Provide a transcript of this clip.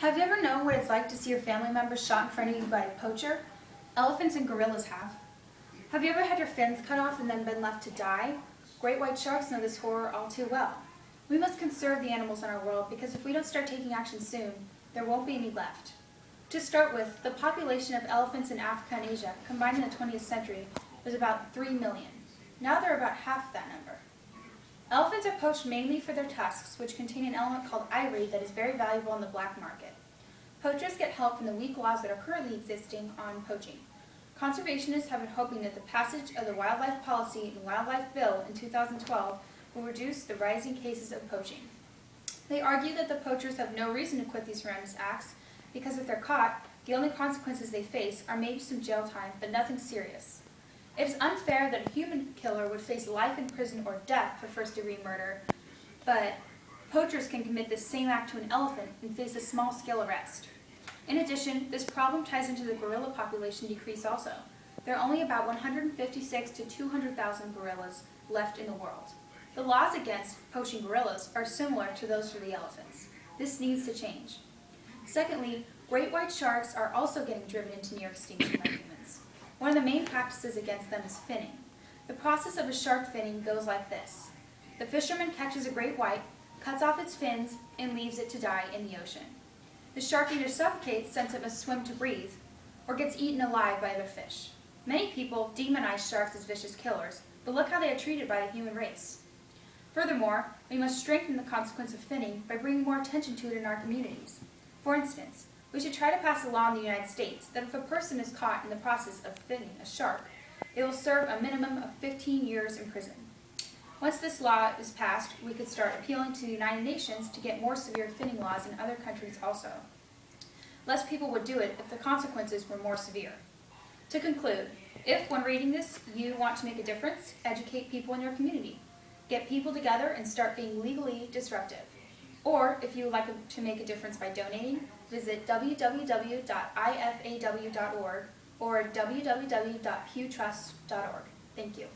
Have you ever known what it's like to see your family members shot in front of you by a poacher? Elephants and gorillas have. Have you ever had your fins cut off and then been left to die? Great white sharks know this horror all too well. We must conserve the animals in our world because if we don't start taking action soon, there won't be any left. To start with, the population of elephants in Africa and Asia combined in the 20th century was about 3 million. Now they're about half that number. Elephants are poached mainly for their tusks, which contain an element called ivory that is very valuable in the black market. Poachers get help from the weak laws that are currently existing on poaching. Conservationists have been hoping that the passage of the Wildlife Policy and Wildlife Bill in 2012 will reduce the rising cases of poaching. They argue that the poachers have no reason to quit these horrendous acts because if they're caught, the only consequences they face are maybe some jail time, but nothing serious. It is unfair that a human killer would face life in prison or death for first-degree murder, but poachers can commit this same act to an elephant and face a small-scale arrest. In addition, this problem ties into the gorilla population decrease also. There are only about 156 to 200,000 gorillas left in the world. The laws against poaching gorillas are similar to those for the elephants. This needs to change. Secondly, great white sharks are also getting driven into near extinction by humans. One of the main practices against them is finning. The process of a shark finning goes like this. The fisherman catches a great white, cuts off its fins, and leaves it to die in the ocean. The shark either suffocates since it must swim to breathe, or gets eaten alive by other fish. Many people demonize sharks as vicious killers, but look how they are treated by the human race. Furthermore, we must strengthen the consequence of finning by bringing more attention to it in our communities. For instance, we should try to pass a law in the United States that if a person is caught in the process of finning a shark, they will serve a minimum of 15 years in prison. Once this law is passed, we could start appealing to the United Nations to get more severe finning laws in other countries also. Less people would do it if the consequences were more severe. To conclude, if when reading this you want to make a difference, educate people in your community. Get people together and start being legally disruptive. Or if you would like to make a difference by donating, visit www.ifaw.org or www.pewtrust.org. Thank you.